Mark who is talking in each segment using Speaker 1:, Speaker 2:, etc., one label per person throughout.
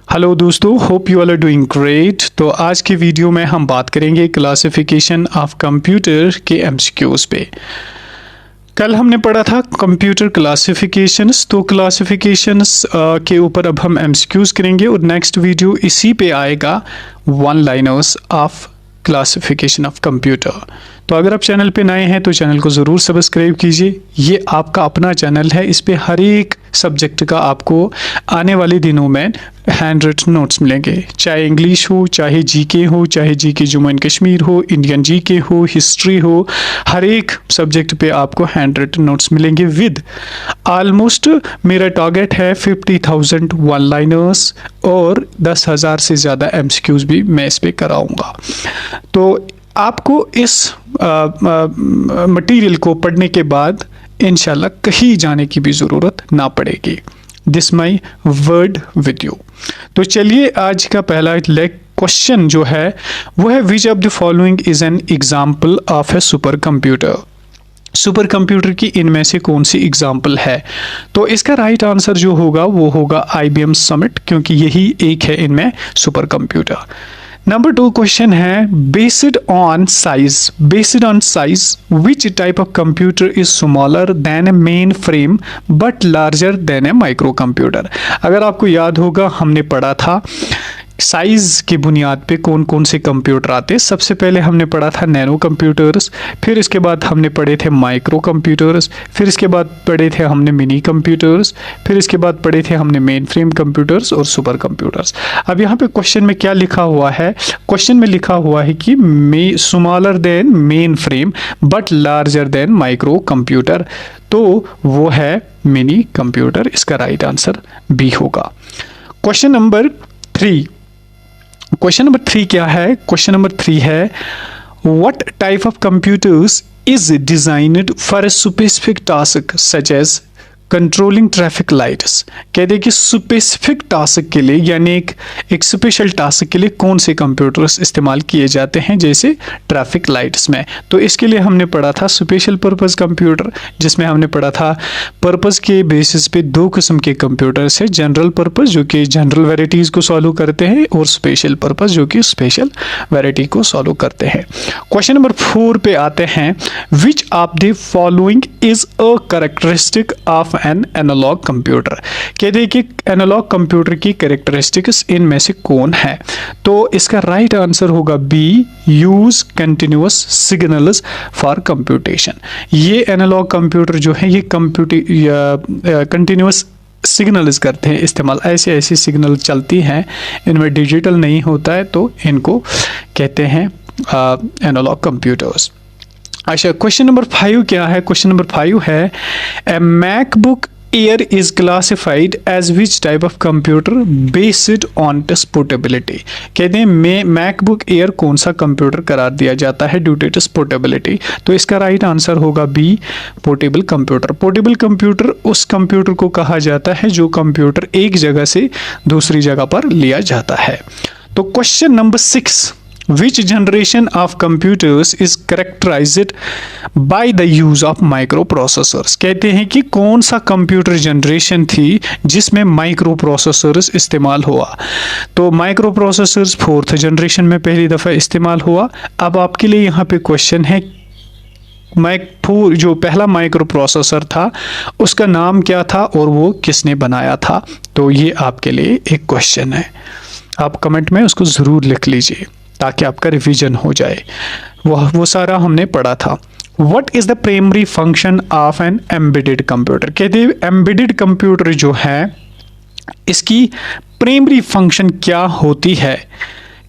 Speaker 1: Hello दोस्तों, hope you all are doing great. तो आज के वीडियो में हम बात करेंगे क्लासिफिकेशन ऑफ कंप्यूटर के एमसीक्यूज पे। कल हमने पढ़ा था कंप्यूटर क्लासिफिकेशंस, तो क्लासिफिकेशंस के ऊपर अब हम एमसीक्यूज करेंगे और नेक्स्ट वीडियो इसी पे आएगा, one liners of classification of computer. तो अगर आप चैनल पे नए हैं तो चैनल को ज़रूर सब्सक्राइब कीजिए। ये आपका अपना चैनल है, इस पे हर एक सब्जेक्ट का आपको आने वाले दिनों में हैंड रिटन नोट्स मिलेंगे, चाहे इंग्लिश हो, चाहे जीके हो, चाहे जीके जम्मू एंड कश्मीर हो, इंडियन जीके हो, हिस्ट्री हो, हर एक सब्जेक्ट पे आपको हैंड रिटन नोट्स मिलेंगे विद ऑलमोस्ट मेरा टारगेट है 50,000 वन लाइनर्स और 10,000 से ज़्यादा एमसीक्यूज भी मैं इस पे कराऊंगा। तो आपको इस मटेरियल को पढ़ने के बाद इंशाल्लाह कहीं जाने की भी ज़रूरत ना पड़ेगी। This my word with you. तो चलिए, आज का पहला क्वेश्चन जो है वो है, विच of the following is an example of A super computer. Super computer की इनमें से कौन सी एग्जाम्पल है? तो इसका राइट आंसर जो होगा वो होगा IBM समिट, क्योंकि यही एक है इनमें सुपर कंप्यूटर। नंबर 2 क्वेश्चन है, based on size which type of computer is smaller than A main frame but larger then A micro computer. अगर आपको याद होगा, हमने पढ़ा था साइज़ की बुनियाद पे कौन कौन से कंप्यूटर आते हैं। सबसे पहले हमने पढ़ा था नैनो कंप्यूटर्स, फिर इसके बाद हमने पढ़े थे माइक्रो कंप्यूटर्स, फिर इसके बाद पढ़े थे हमने मिनी कंप्यूटर्स, फिर इसके बाद पढ़े थे हमने मेन फ्रेम कंप्यूटर्स और सुपर कंप्यूटर्स। अब यहाँ पे क्वेश्चन में क्या लिखा हुआ है? क्वेश्चन में लिखा हुआ है कि smaller than mainframe but larger than microcomputer, तो वो है मिनी कंप्यूटर। इसका राइट आंसर बी होगा। क्वेश्चन नंबर 3 क्या है? क्वेश्चन नंबर 3 है, what type of computers is designed for a specific task such as controlling traffic lights. कहते हैं कि स्पेसिफिक टास्क के लिए, यानी एक स्पेशल टास्क के लिए कौन से कंप्यूटर्स इस्तेमाल किए जाते हैं, जैसे ट्रैफिक लाइट्स में। तो इसके लिए हमने पढ़ा था स्पेशल पर्पस कंप्यूटर, जिसमें हमने पढ़ा था पर्पस के बेसिस पे 2 किस्म के कंप्यूटर्स है, जनरल पर्पस जो कि जनरल वेराइटीज़ को सॉल्व करते हैं और स्पेशल पर्पस जो कि स्पेशल वेराइटी को सॉल्व करते हैं। क्वेश्चन नंबर 4 पे आते हैं, which of the following is a characteristic of an analogue computer. कहते हैं कि एनालॉग कंप्यूटर की कैरेक्टरिस्टिक्स इनमें से कौन है? तो इसका राइट आंसर होगा B, use continuous signals for computation. ये एनालॉग कंप्यूटर जो है ये कंटिन्यूअस सिग्नल्स करते हैं इस्तेमाल, ऐसे सिग्नल चलती हैं, इनमें डिजिटल नहीं होता है, तो इनको कहते हैं एनालॉग कंप्यूटर्स। अच्छा, क्वेश्चन नंबर 5 क्या है? क्वेश्चन नंबर 5 है, a MacBook Air is classified as which type of computer based on its portability. कहते हैं मैकबुक एयर कौन सा कंप्यूटर करार दिया जाता है ड्यू टू इट्स पोर्टेबिलिटी। तो इसका राइट आंसर होगा B, portable computer. Portable computer उस कंप्यूटर को कहा जाता है जो कंप्यूटर एक जगह से दूसरी जगह पर लिया जाता है। तो question number 6, Which generation of computers is characterized by the use of microprocessors? कहते हैं कि कौन सा कंप्यूटर जनरेशन थी जिसमें माइक्रो प्रोसेसर्स इस्तेमाल हुआ। तो माइक्रो प्रोसेसर्स 4th जनरेशन में पहली दफ़ा इस्तेमाल हुआ। अब आपके लिए यहाँ पे क्वेश्चन है, जो पहला माइक्रो प्रोसेसर था उसका नाम क्या था और वो किसने बनाया था? तो ये आपके लिए एक क्वेश्चन है, आप कमेंट में उसको ज़रूर लिख लीजिए ताकि आपका रिवीजन हो जाए। वो सारा हमने पढ़ा था। What is the primary function of an embedded computer? कहते हैं एम्बेडेड कंप्यूटर जो है इसकी प्राइमरी फंक्शन क्या होती है?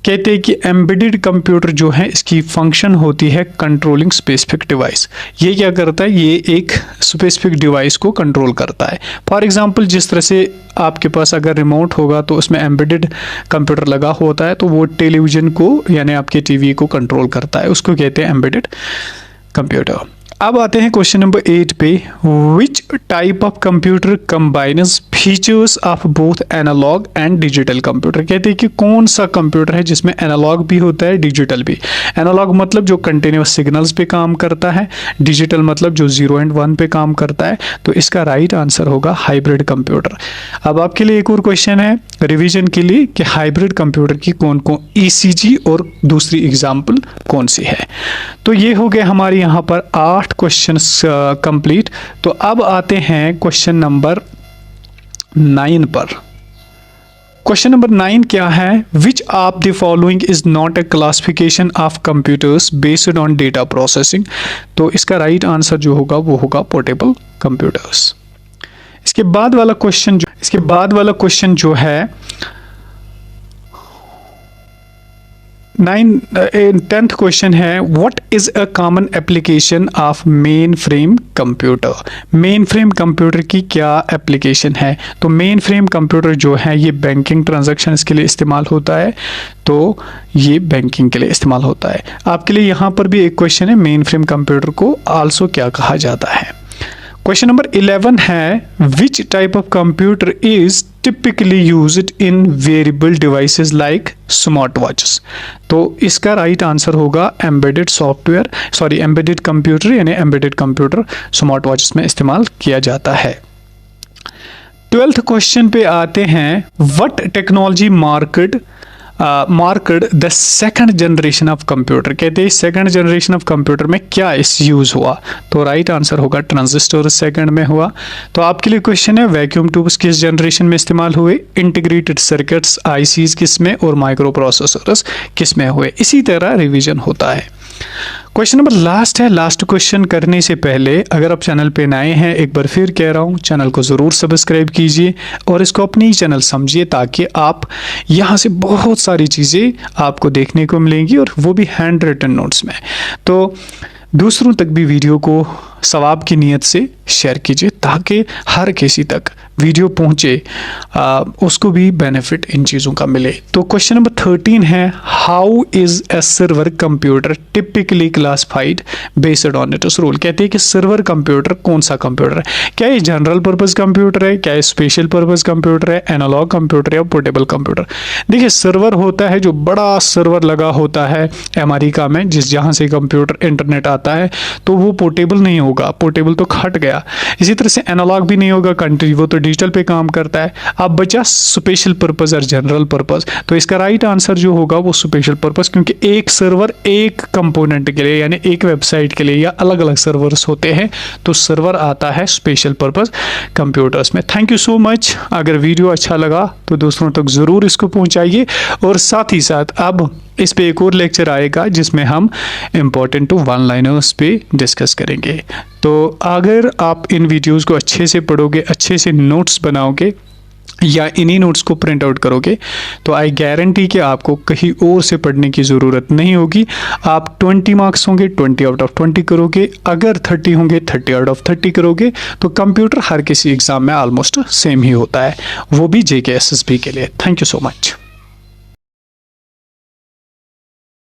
Speaker 1: कहते हैं कि एम्बेडेड कंप्यूटर जो है इसकी फंक्शन होती है कंट्रोलिंग स्पेसिफिक डिवाइस। ये क्या करता है? ये एक स्पेसिफिक डिवाइस को कंट्रोल करता है। फॉर एग्जांपल, जिस तरह से आपके पास अगर रिमोट होगा तो उसमें एम्बेडेड कंप्यूटर लगा होता है, तो वो टेलीविज़न को यानी आपके टीवी को कंट्रोल करता है, उसको कहते हैं एम्बेडेड कंप्यूटर। अब आते हैं क्वेश्चन नंबर 8 पे। Which type of computer combines features of both analogue and digital computer. कहते हैं कि कौन सा कंप्यूटर है जिसमें एनालॉग भी होता है डिजिटल भी। एनालॉग मतलब जो कंटिन्यूस सिग्नल्स पे काम करता है, डिजिटल मतलब जो 0 एंड 1 पे काम करता है। तो इसका राइट आंसर होगा हाइब्रिड कंप्यूटर। अब आपके लिए एक और क्वेश्चन है रिवीजन के लिए कि हाइब्रिड कंप्यूटर की कौन कौन ईसीजी और दूसरी एग्जाम्पल कौन सी है। तो ये हो गए हमारे यहाँ पर 8 क्वेश्चंस कंप्लीट। तो अब आते हैं क्वेश्चन नंबर 9 पर। क्वेश्चन नंबर 9 क्या है? विच of the following is not a classification of computers based on data processing. तो इसका राइट आंसर जो होगा वो होगा पोर्टेबल कंप्यूटर्स। इसके बाद वाला क्वेश्चन जो है 10th क्वेश्चन है what is a common application of main frame computer. Main frame computer की क्या एप्लीकेशन है? तो मेन फ्रेम कंप्यूटर जो है ये बैंकिंग ट्रांजैक्शंस के लिए इस्तेमाल होता है। तो ये बैंकिंग के लिए इस्तेमाल होता है। आपके लिए यहाँ पर भी एक क्वेश्चन है मेन फ्रेम कंप्यूटर को आल्सो क्या कहा जाता है। क्वेश्चन नंबर 11 है विच type of computer is typically used in variable devices like smart watches. तो इसका राइट आंसर होगा एम्बेडेड कंप्यूटर, यानी एम्बेडेड कंप्यूटर स्मार्ट वॉचेस में इस्तेमाल किया जाता है। 12th क्वेश्चन पे आते हैं what technology marked the second generation of computer. कहते हैं सेकंड जनरेशन ऑफ कंप्यूटर में क्या इस यूज हुआ। तो राइट आंसर होगा ट्रांजिस्टर सेकंड में हुआ। तो आपके लिए क्वेश्चन है वैक्यूम ट्यूब्स किस जनरेशन में इस्तेमाल हुए, इंटीग्रेटेड सर्किट्स आईसीज किस में और माइक्रो प्रोसेसर्स किस में हुए। इसी तरह रिवीजन होता है। क्वेश्चन नंबर लास्ट है। लास्ट क्वेश्चन करने से पहले अगर आप चैनल पे नए हैं, एक बार फिर कह रहा हूँ चैनल को ज़रूर सब्सक्राइब कीजिए और इसको अपनी चैनल समझिए ताकि आप यहाँ से बहुत सारी चीज़ें आपको देखने को मिलेंगी और वो भी हैंड रिटन नोट्स में। तो दूसरों तक भी वीडियो को सवाब की नीयत से शेयर कीजिए ताकि हर किसी तक वीडियो पहुँचे, उसको भी बेनिफिट इन चीज़ों का मिले। तो क्वेश्चन नंबर 13 है how is a server computer typically classified based on it's rule. कहते हैं कि सर्वर कंप्यूटर कौन सा कंप्यूटर है, क्या ये जनरल पर्पज़ कंप्यूटर है, क्या ये स्पेशल पर्पज़ कंप्यूटर है, एनालॉग कंप्यूटर या पोर्टेबल कंप्यूटर। देखिए सर्वर होता है जो बड़ा सर्वर लगा होता है अमेरिका में जहाँ से कंप्यूटर इंटरनेट आता है, तो वो पोर्टेबल नहीं होगा, पोर्टेबल तो हट गया। इसी तरह से एनालॉग भी नहीं होगा कंट्री, वो तो डिजिटल पे काम करता है। अब बचा स्पेशल पर्पस और जनरल पर्पस। तो इसका राइट आंसर जो होगा वो स्पेशल पर्पस, क्योंकि एक सर्वर एक कंपोनेंट के लिए यानी एक वेबसाइट के लिए या अलग अलग सर्वर्स होते हैं, तो सर्वर आता है स्पेशल पर्पस कंप्यूटर्स में। Thank you so much. अगर वीडियो अच्छा लगा तो दूसरों तक ज़रूर इसको पहुंचाइए और साथ ही साथ अब इस पे एक और लेक्चर आएगा जिसमें हम इम्पोर्टेंट टू वन लाइनर्स पे डिस्कस करेंगे। तो अगर आप इन वीडियोस को अच्छे से पढ़ोगे, अच्छे से नोट्स बनाओगे या इन्हीं नोट्स को प्रिंट आउट करोगे तो आई गारंटी कि आपको कहीं और से पढ़ने की ज़रूरत नहीं होगी। आप 20 मार्क्स होंगे 20 आउट ऑफ 20 करोगे, अगर 30 होंगे 30 आउट ऑफ 30 करोगे। तो कंप्यूटर हर किसी एग्ज़ाम में ऑलमोस्ट सेम ही होता है, वो भी JK SSB के लिए। Thank you so much.